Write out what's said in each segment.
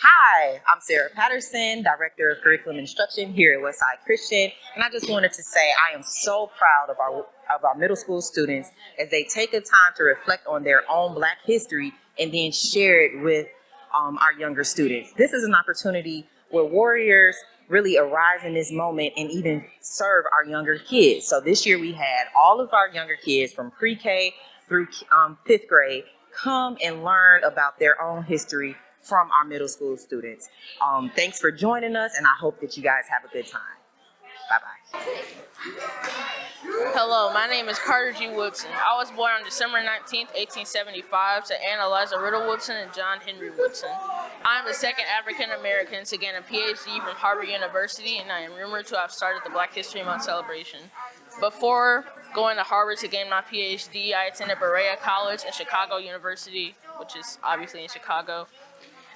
Hi, I'm Sarah Patterson, Director of Curriculum Instruction here at Westside Christian, and I just wanted to say I am so proud of our middle school students as they take the time to reflect on their own Black history and then share it with our younger students. This is an opportunity where warriors really arise in this moment and even serve our younger kids. So this year we had all of our younger kids from pre-K through fifth grade come and learn about their own history from our middle school students. Thanks for joining us, and I hope that you guys have a good time. Bye-bye. Hello, my name is Carter G. Woodson. I was born on December 19th, 1875 to Anna Eliza Riddle Woodson and John Henry Woodson. I am the second African American to gain a PhD from Harvard University, and I am rumored to have started the Black History Month celebration. Before going to Harvard to gain my PhD, I attended Berea College and Chicago University, which is obviously in Chicago.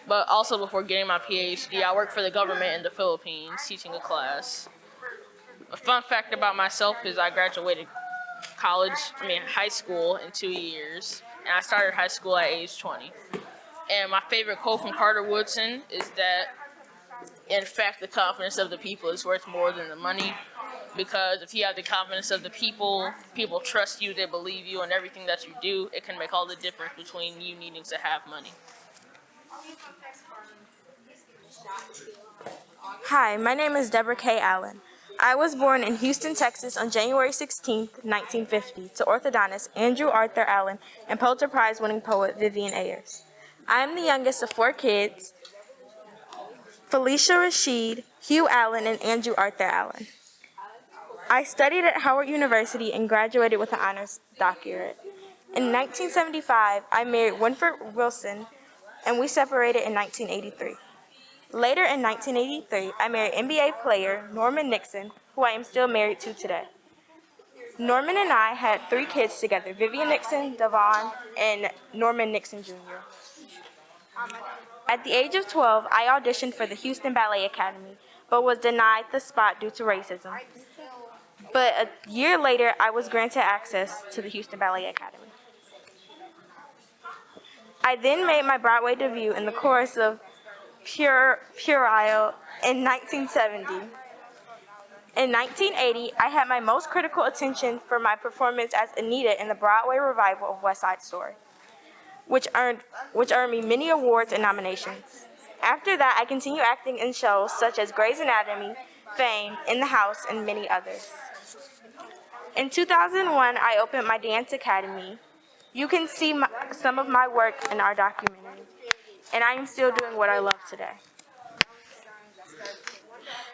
But also before getting my PhD, I worked for the government in the Philippines teaching a class. A fun fact about myself is I graduated high school in 2 years, and I started high school at age 20. And my favorite quote from Carter Woodson is that, in fact, the confidence of the people is worth more than the money, because if you have the confidence of the people, people trust you, they believe you, and everything that you do, it can make all the difference between you needing to have money. Hi, my name is Deborah K. Allen. I was born in Houston, Texas on January 16, 1950, to orthodontist Andrew Arthur Allen and Pulitzer Prize-winning poet Vivian Ayers. I am the youngest of 4 kids, Felicia Rashid, Hugh Allen, and Andrew Arthur Allen. I studied at Howard University and graduated with an honors doctorate. In 1975, I married Winford Wilson, and we separated in 1983. Later in 1983, I married NBA player Norman Nixon, who I am still married to today. Norman and I had 3 kids together, Vivian Nixon, Devon, and Norman Nixon Jr. At the age of 12, I auditioned for the Houston Ballet Academy, but was denied the spot due to racism. But a year later, I was granted access to the Houston Ballet Academy. I then made my Broadway debut in the chorus of Puerile in 1970. In 1980, I had my most critical attention for my performance as Anita in the Broadway revival of West Side Story, which earned me many awards and nominations. After that, I continued acting in shows such as Grey's Anatomy, Fame, In the House, and many others. In 2001, I opened my dance academy. You can see some of my work in our documentary, and I am still doing what I love today.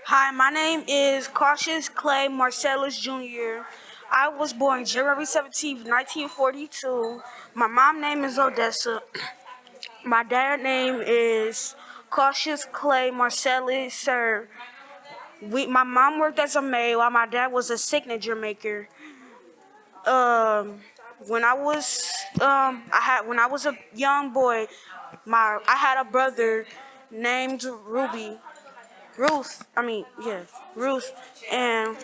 Hi, my name is Cautious Clay Marcellus Jr. I was born January 17th, 1942. My mom's name is Odessa. My dad's name is Cautious Clay Marcellus Sir. My mom worked as a maid while my dad was a signature maker. When I was a young boy, I had a brother named Ruth, and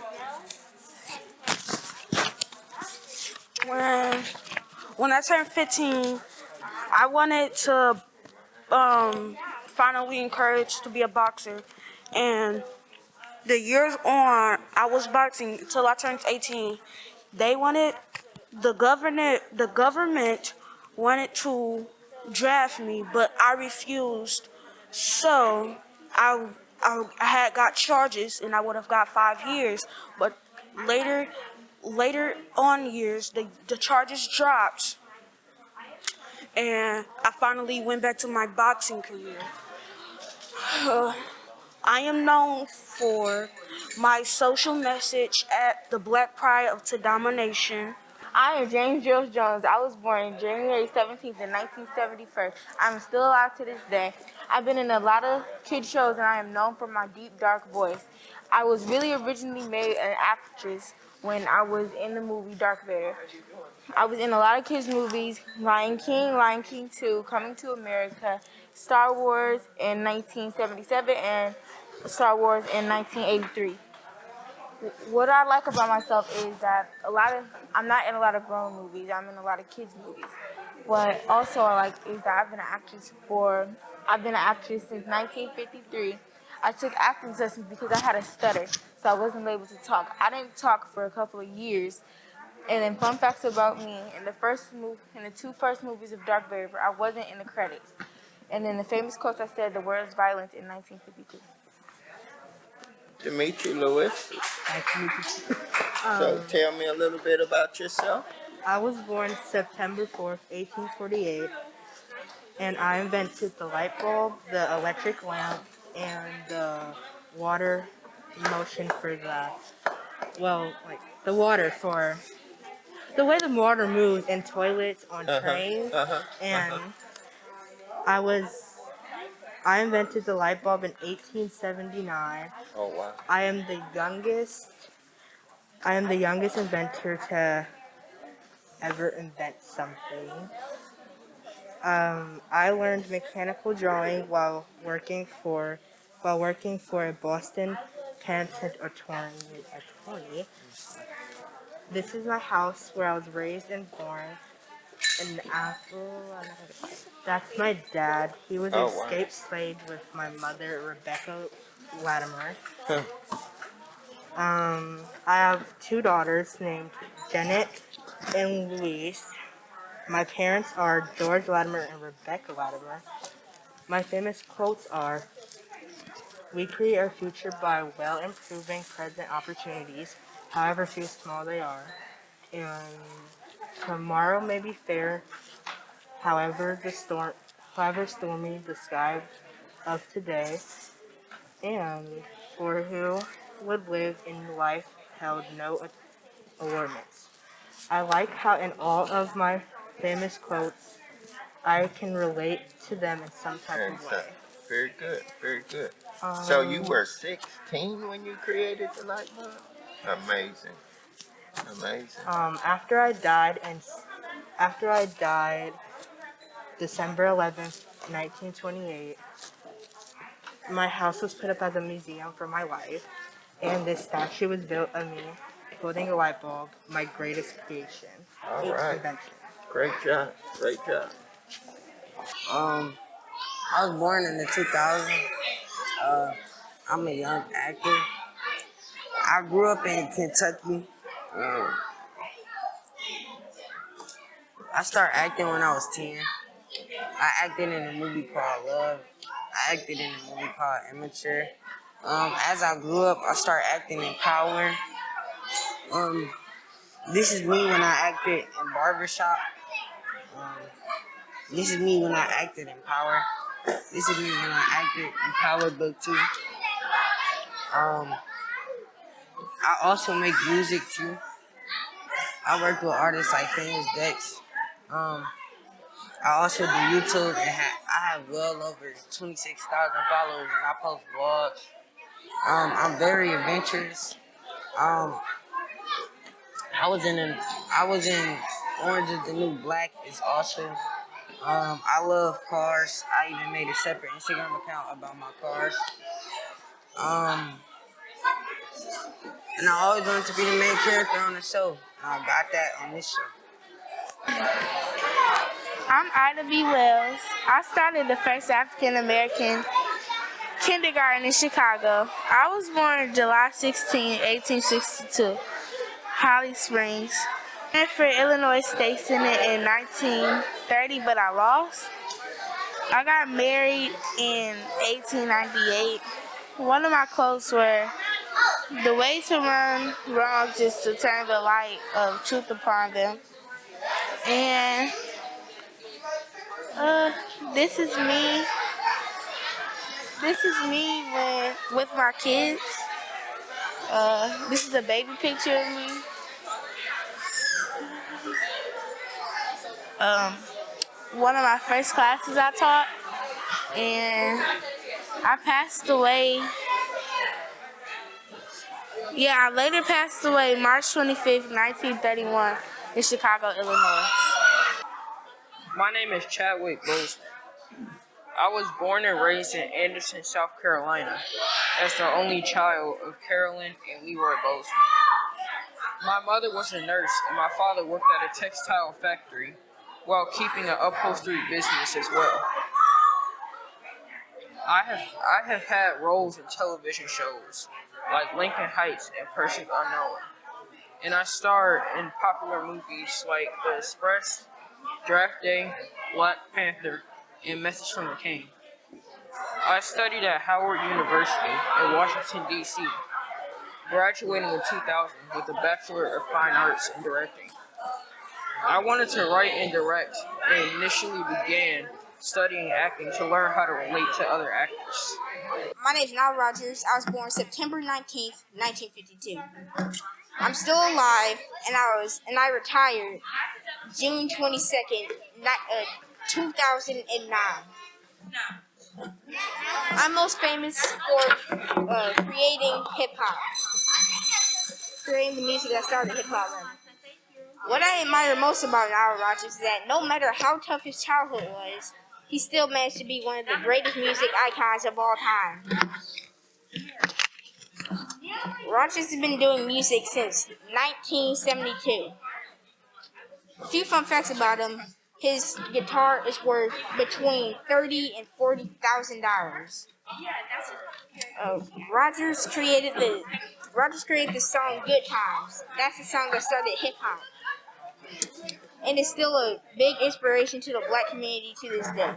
when I turned 15, I wanted to finally encouraged to be a boxer, and the years on, I was boxing until I turned 18. The government wanted to draft me, but I refused. So I had got charges, and I would have got 5 years. But later on years, the charges dropped, and I finally went back to my boxing career. I am known for my social message at the Black Pride of To Domination. I am James Jules Jones. I was born January 17th in 1971. I'm still alive to this day. I've been in a lot of kids shows, and I am known for my deep, dark voice. I was really originally made an actress when I was in the movie Dark Vader. I was in a lot of kids' movies, Lion King 2, Coming to America, Star Wars in 1977, and Star Wars in 1983. What I like about myself is that I'm not in a lot of grown movies. I'm in a lot of kids movies. What also I like is that I've been an actress for I've been an actress since 1953. I took acting lessons because I had a stutter, so I wasn't able to talk. I didn't talk for a couple of years. And then fun facts about me: in the two first movies of Dark River, I wasn't in the credits. And then the famous quote I said, "The world is violent" in 1952. Dimitri Lewis. Nice to meet you. So tell me a little bit about yourself. I was born September 4th, 1848, and I invented the light bulb, the electric lamp, and the water motion for the water for the way the water moves in toilets, on trains, and I invented the light bulb in 1879. Oh wow. I am the youngest inventor to ever invent something. I learned mechanical drawing while working for a Boston patent attorney. This is my house where I was raised and born. In That's my dad. He was an escaped slave with my mother, Rebecca Latimer. I have two daughters named Janet and Louise. My parents are George Latimer and Rebecca Latimer. My famous quotes are, "We create our future by well improving present opportunities, however few small they are. And tomorrow may be fair, however stormy the sky of today. And for who would live in life held no allurements." I like how in all of my famous quotes, I can relate to them in some type of way. Very good, very good. So you were 16 when you created the light bulb? Amazing, amazing. After I died, December 11th, 1928, my house was put up as a museum for my life, and this statue was built of me holding a light bulb, my greatest creation. All right. Invention. Great job, great job. I was born in the 2000s. I'm a young actor. I grew up in Kentucky. I started acting when I was 10. I acted in a movie called Love. I acted in a movie called Immature. As I grew up, I started acting in Power. This is me when I acted in Barbershop. This is me when I acted in Power. This is me when I acted in Power Book 2. I also make music too. I work with artists like Famous Dex. I also do YouTube and I have well over 26,000 followers and I post vlogs. I'm very adventurous. I was in Orange is the New Black. It's awesome. I love cars. I even made a separate Instagram account about my cars. And I always wanted to be the main character on the show. And I got that on this show. I'm Ida B. Wells. I started the first African American kindergarten in Chicago. I was born July 16, 1862, Holly Springs. I ran for Illinois State Senate in 1930, but I lost. I got married in 1898. One of my quotes were, "The way to run wrongs is to turn the light of truth upon them." And this is me. This is me with my kids. This is a baby picture of me. One of my first classes I taught, and I passed away. Yeah, I later passed away March 25th, 1931 in Chicago, Illinois. My name is Chadwick Boseman. I was born and raised in Anderson, South Carolina, as the only child of Carolyn and Leroy Boseman. My mother was a nurse and my father worked at a textile factory while keeping an upholstery business as well. I have had roles in television shows like Lincoln Heights and Perfect Unknown, and I starred in popular movies like The Express, Draft Day, Black Panther, and Message from the King. I studied at Howard University in Washington, D.C., graduating in 2000 with a Bachelor of Fine Arts in Directing. I wanted to write and direct and initially began studying acting to learn how to relate to other actors. My name is Nile Rogers. I was born September 19th, 1952. I'm still alive, and I retired June 22nd, 2009. I'm most famous for creating hip hop, creating the music that started hip hop. What I admire most about Nile Rodgers is that no matter how tough his childhood was, he still managed to be one of the greatest music icons of all time. Rodgers has been doing music since 1972. A few fun facts about him: his guitar is worth between $30,000 and $40,000. Rodgers created the song "Good Times." That's the song that started hip hop, and it's still a big inspiration to the black community to this day.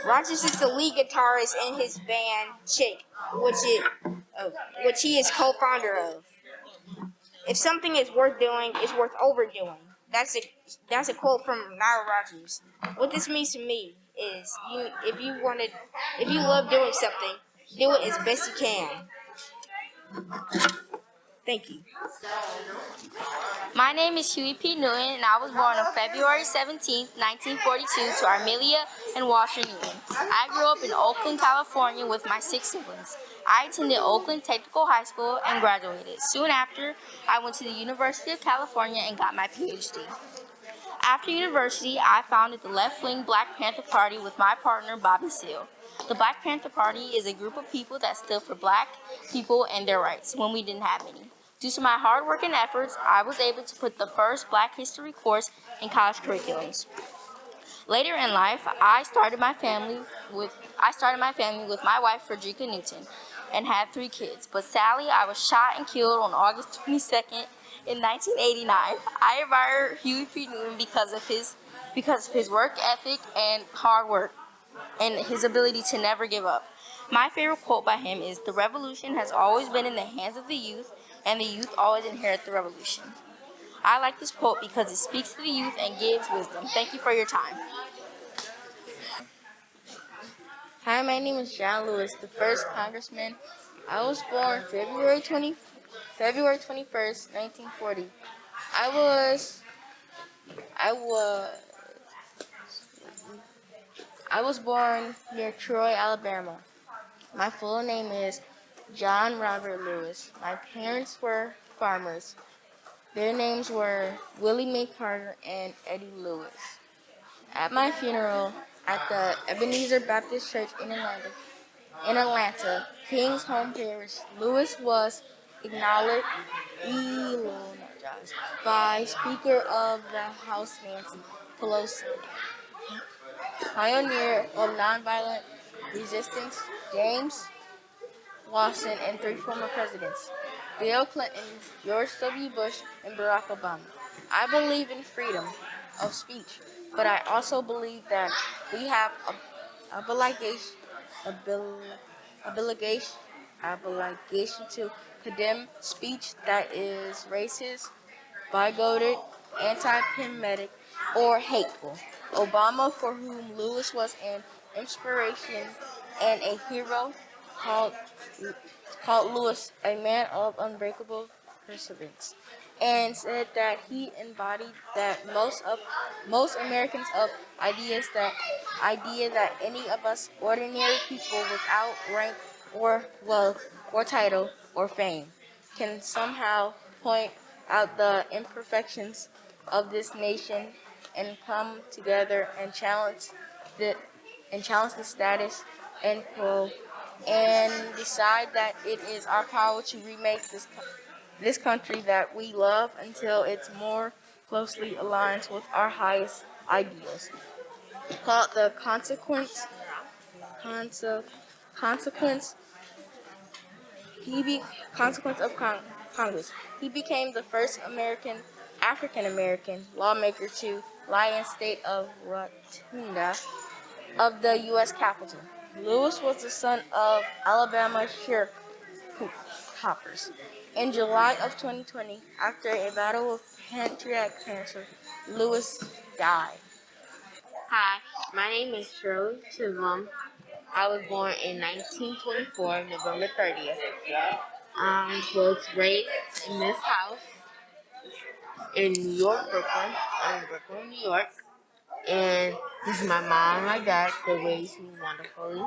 Rodgers is the lead guitarist in his band Chick, which he is co-founder of. If something is worth doing, it's worth overdoing. That's a quote from Nile Rodgers. What this means to me is, if you love doing something, do it as best you can. Thank you. My name is Huey P. Newton, and I was born on February 17th, 1942, to Armelia and Washer Newton. I grew up in Oakland, California with my 6 siblings. I attended Oakland Technical High School and graduated. Soon after, I went to the University of California and got my PhD. After university, I founded the left-wing Black Panther Party with my partner, Bobby Seale. The Black Panther Party is a group of people that stood for black people and their rights when we didn't have any. Due to my hard work and efforts, I was able to put the first Black history course in college curriculums. Later in life, I started my family with my wife, Frederica Newton, and had 3 kids. But sadly, I was shot and killed on August 22nd in 1989. I admire Huey P. Newton because of his work ethic and hard work, and his ability to never give up. My favorite quote by him is, "The revolution has always been in the hands of the youth, and the youth always inherit the revolution." I like this quote because it speaks to the youth and gives wisdom. Thank you for your time. Hi, my name is John Lewis, the first congressman. I was born February 21st, 1940. I was born near Troy, Alabama. My full name is John Robert Lewis. My parents were farmers. Their names were Willie Mae Carter and Eddie Lewis. At my funeral at the Ebenezer Baptist Church in Atlanta, King's home parish, Lewis was acknowledged by Speaker of the House Nancy Pelosi, pioneer of nonviolent resistance James Lawson, and 3 former presidents, Bill Clinton, George W. Bush, and Barack Obama. I believe in freedom of speech, but I also believe that we have obligation to condemn speech that is racist, bigoted, anti-Semitic, or hateful. Obama, for whom Lewis was an inspiration and a hero, called Lewis a man of unbreakable perseverance, and said that he embodied that most Americans of idea that any of us ordinary people without rank or wealth or title or fame can somehow point out the imperfections of this nation and come together and challenge the status quo, and decide that it is our power to remake this country that we love until it's more closely aligns with our highest ideals. Called the consequence consequence of Congress. He became the first African American lawmaker to lie in state of Rotunda of the U.S. Capitol. Lewis was the son of Alabama sharecroppers. In July of 2020, after a battle with pancreatic cancer, Lewis died. Hi, my name is Shirley Chisholm. I was born in 1924, November 30th. Was raised in this house in New York, Brooklyn, New York. And this is my mom and my dad. They raised me wonderfully.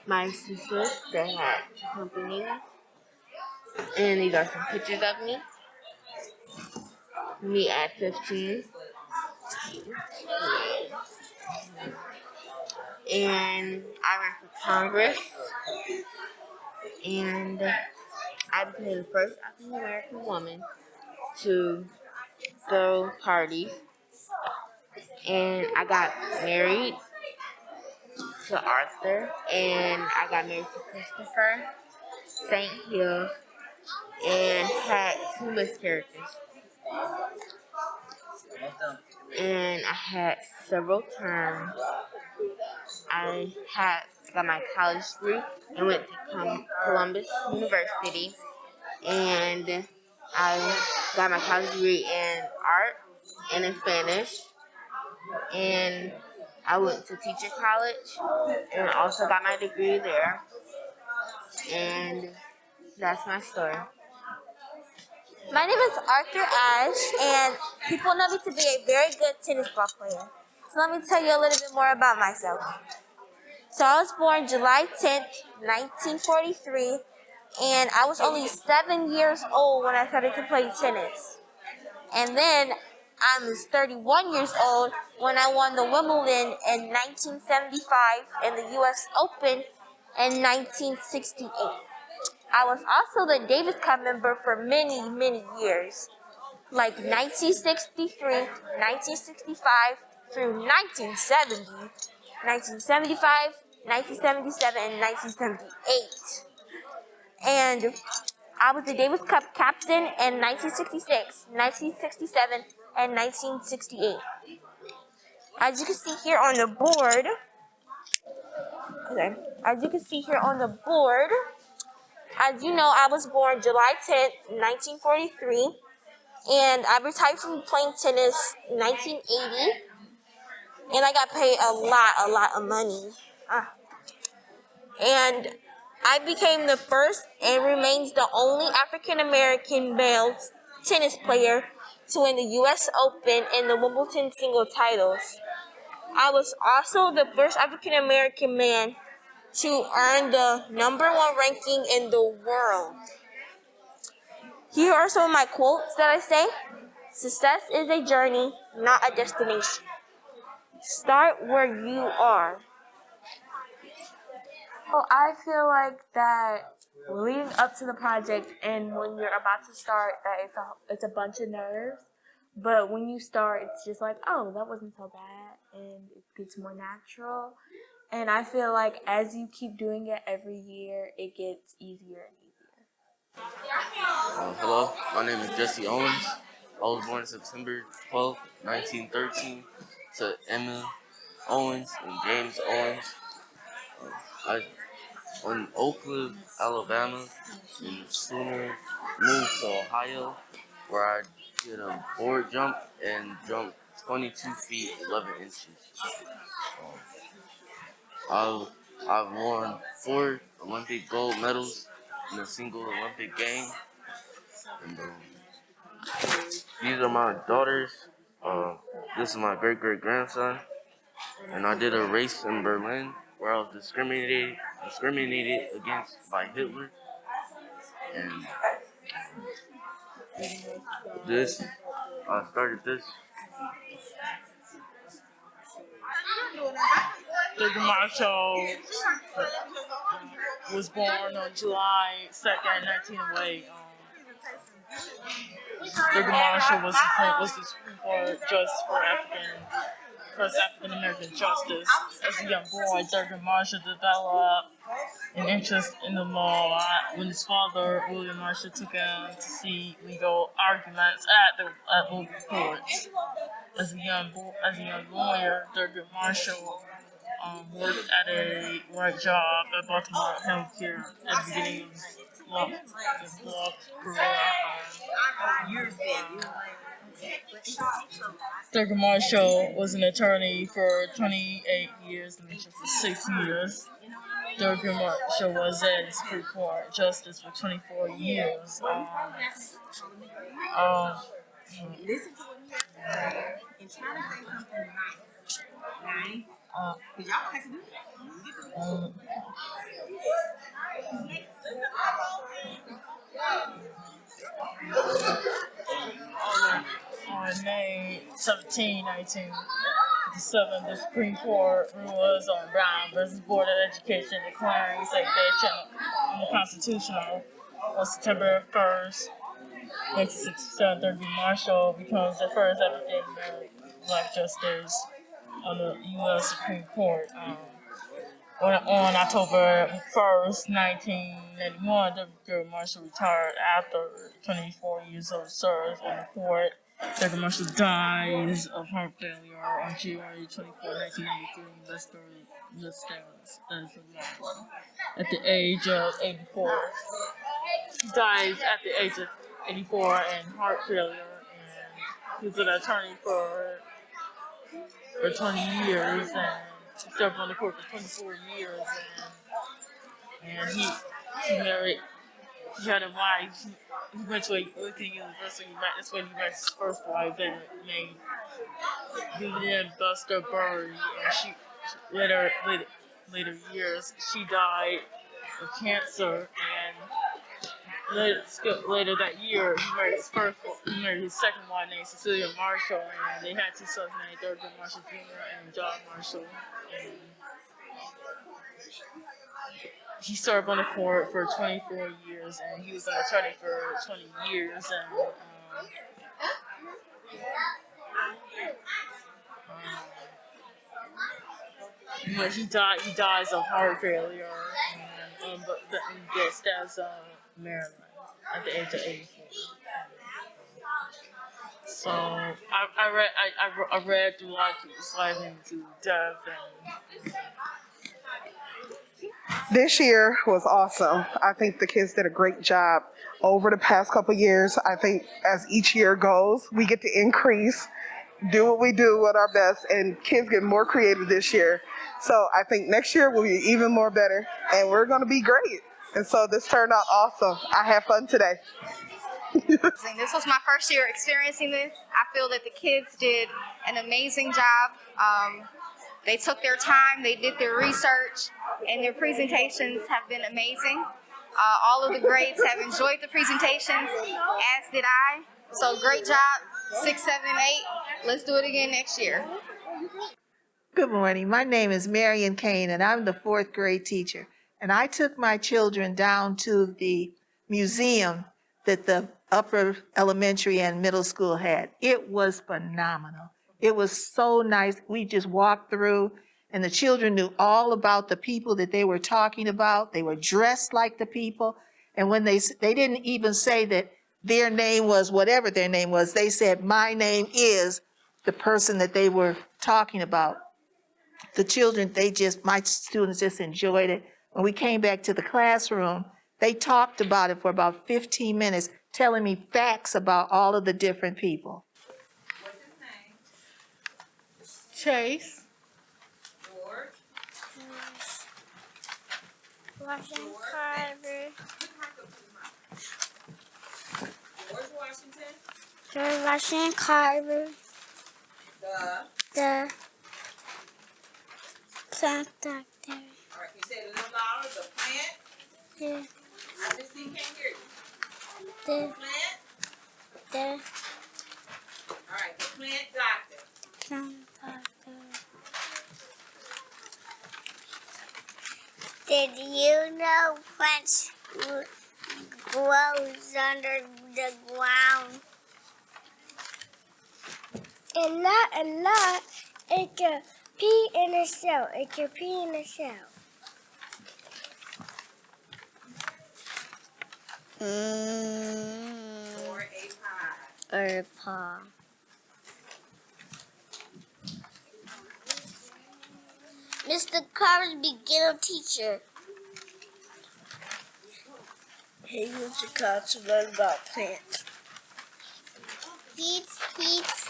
My sisters, they had company. And these are some pictures of me. Me at 15. And I ran for Congress. And I became the first African American woman to throw parties. And I got married to Arthur. And I got married to Christopher St. Hill. And had 2 miscarriages. And I had several terms. I got my college degree and went to Columbus University. And I got my college degree in art and in Spanish. And I went to teacher college and also got my degree there. And that's my story. My name is Arthur Ash, and people know me to be a very good tennis ball player. So let me tell you a little bit more about myself. So I was born July 10th, 1943, and I was only 7 years old when I started to play tennis. And then I was 31 years old when I won the Wimbledon in 1975 and the U.S. Open in 1968. I was also the Davis Cup member for many, many years, like 1963, 1965 through 1970, 1975, 1977, and 1978. And I was the Davis Cup captain in 1966, 1967, and 1968. As you can see here on the board, as you know, I was born July 10th, 1943, and I retired from playing tennis in 1980, and I got paid a lot of money. And I became the first and remains the only African American male tennis player to win the U.S. Open and the Wimbledon single titles. I was also the first African American man to earn the #1 ranking in the world. Here are some of my quotes that I say. Success is a journey, not a destination. Start where you are. Well, I feel like that leading up to the project and when you're about to start, that it's a bunch of nerves. But when you start, it's just like, oh, that wasn't so bad, and it gets more natural. And I feel like as you keep doing it every year, it gets easier and easier. Hello, my name is Jesse Owens. I was born September 12th, 1913, to Emma Owens and James Owens. I in Oak Cliff, Alabama, and sooner moved to Ohio, where I did a board jump and jumped 22 feet 11 inches. I've won 4 Olympic gold medals in a single Olympic game. And, these are my daughters. This is my great-great-grandson. And I did a race in Berlin where I was discriminated against by Hitler. And I started this. The Marshall was born on July 2nd, 1908. Marshall was the Supreme Court Justice for African first African American justice. As a young boy, Thurgood Marshall developed an interest in the law when his father, William Marshall, took him to see legal arguments at local courts. As a young lawyer, Thurgood Marshall worked at a right job at Baltimore Healthcare at the beginning of his law career. Thurgood Marshall was an attorney for 28 years, and for 6 years. Thurgood Marshall was a Supreme Court justice for 24 years. On May 17, 1957, the Supreme Court rules on Brown versus Board of Education declaring segregation unconstitutional. On September 1st, 1967, Thurgood Marshall becomes the first African-American black justice on the U.S. Supreme Court. On October 1st, 1991, Thurgood Marshall retired after 24 years of service on the court. Thurgood Marshall dies of heart failure on January 24, 1993, at the age of 84. He dies at the age of 84 and heart failure, and he was an attorney for 20 years, and he served on the court for 24 years, and he married, he had a wife, he went to a local university, that's when he met his first wife, named Vivian Buster Burry, and she, later years, she died of cancer, and later that year, he married his second wife named Cecilia Marshall, and they had two sons named Thurgood Marshall Jr. and John Marshall. And he served on the court for 24 years, and he was an attorney for 20 years. And when he dies of heart failure, but he gets stabs Maryland at the age of 84. So I read through like his life into death. This year was awesome. I think the kids did a great job over the past couple of years. I think as each year goes, we get to increase, do what we do at our best, and kids get more creative this year. So I think next year will be even more better, and we're going to be great. And so this turned out awesome. I had fun today. This was my first year experiencing this. I feel that the kids did an amazing job. They took their time, they did their research, and their presentations have been amazing. All of the grades have enjoyed the presentations, as did I. So great job, 6, 7, and 8. Let's do it again next year. Good morning. My name is Marion Cain, and I'm the 4th grade teacher. And I took my children down to the museum that the upper elementary and middle school had. It was phenomenal. It was so nice. We just walked through, and the children knew all about the people that they were talking about. They were dressed like the people. And when they didn't even say that their name was whatever their name was. They said, my name is the person that they were talking about. The children, my students just enjoyed it. When we came back to the classroom, they talked about it for about 15 minutes, telling me facts about all of the different people. What's his name? Chase. George. Washington Carver. George Washington. George Washington Carver. The plant doctor. All right, you said it louder. The plant. The I just can't hear you. the Plant. All right, the plant doctor. plant doctor. Did you know plants grows under the ground? A lot. It's a pea in a shell. It's a pea in a shell. Or a pie. Or a pie. Mr. Carter's beginner teacher. He used the car to learn about plants. He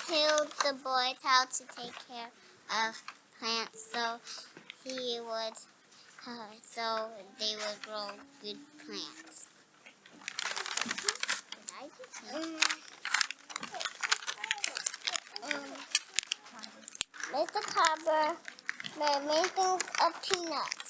told the boys how to take care of plants so they would grow good plants. Mr. Carter made many things of peanuts.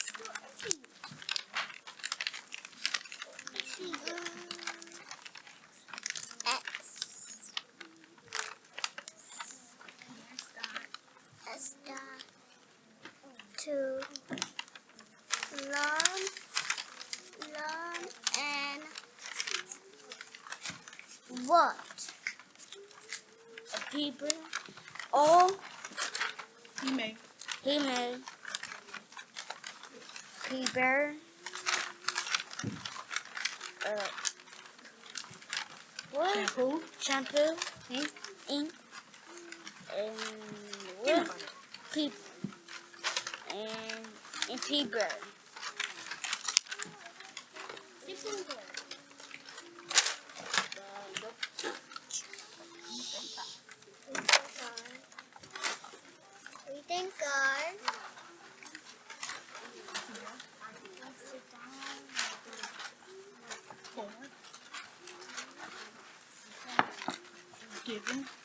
To learn and what? A paper. Oh, he made paper. What? Shampoo. Ink. And what? Paper. And paper. We thank God.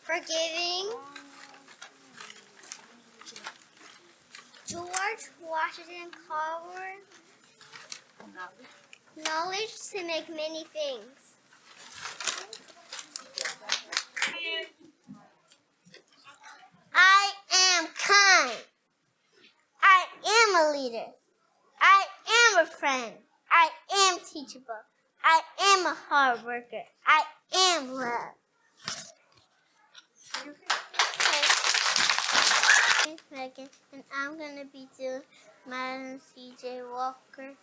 Forgiving. George Washington Carver. Knowledge to make many things. I am kind. I am a leader. I am a friend. I am teachable. I am a hard worker. I am love. I'm Megan, and I'm gonna be doing Madam C.J. Walker.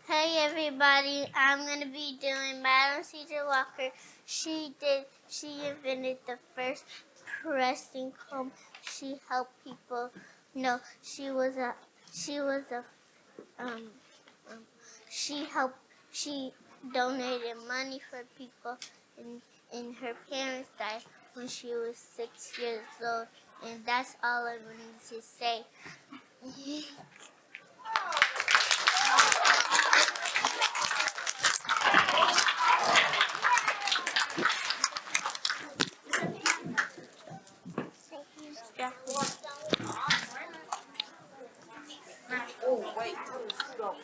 Hey everybody, I'm gonna be doing Madam C.J. Walker. She invented the first pressing comb. She helped people. No, she donated money for people, and her parents died when she was 6 years old. And that's all I wanted to say. Oh, wait. Go.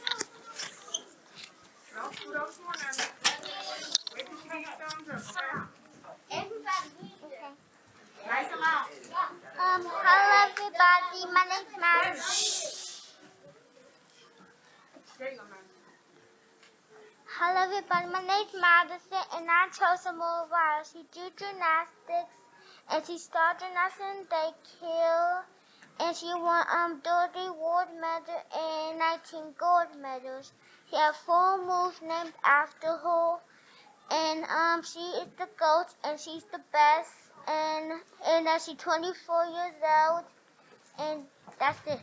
Hello everybody, my name's Marvin. Hello everybody, my name's Madison, and I chose to move while she do gymnastics, and she started gymnastics in daycare, and she won 30 gold medals and 19 gold medals. She has 4 moves named after her, and she is the coach, and she's the best, and she's 24 years old, and that's it.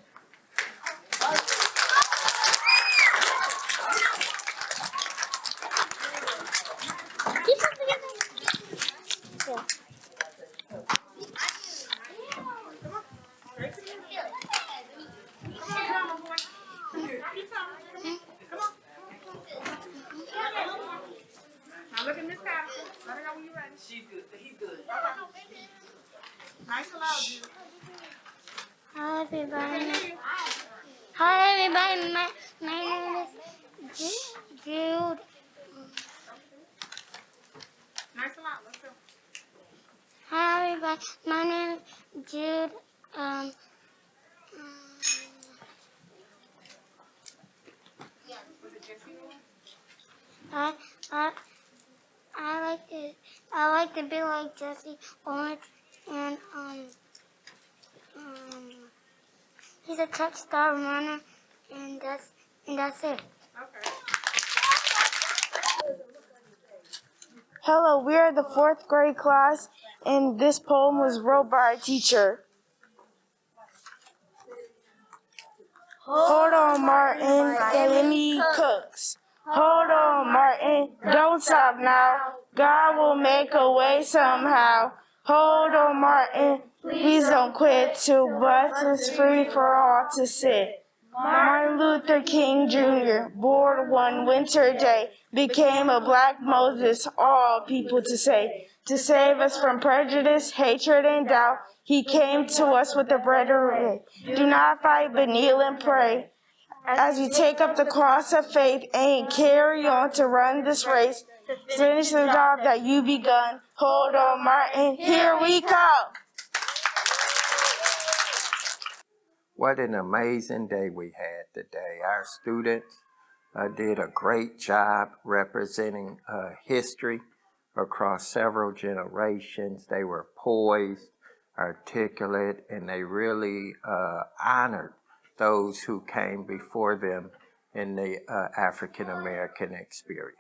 Now look at Miss Patterson. Let her know when you're ready. She's good. He's good. Nice and loud, Jude. Hi everybody. Hi everybody. My name is Jude. Nice and loud. Let's go. Hi everybody. My name is Jude. I like to be like Jesse Owens, and he's a track star runner, and that's it. Hello, we are the 4th grade class, and this poem was wrote by our teacher. Hold on, Martin, and me cooks. Hold on, Martin, don't stop now. God will make a way somehow. Hold on, Martin, please don't quit till bus is free for all to sit. Martin Luther King Jr., born one winter day, became a black Moses, all people to say. To save us from prejudice, hatred, and doubt, he came to us with the bread of life. Do not fight, but kneel and pray. As we take up the cross of faith and carry on to run this race, finish the job that you begun. Hold on, Martin, here we come. What an amazing day we had today. Our students did a great job representing history across several generations. They were poised, articulate, and they really honored those who came before them in the African American experience.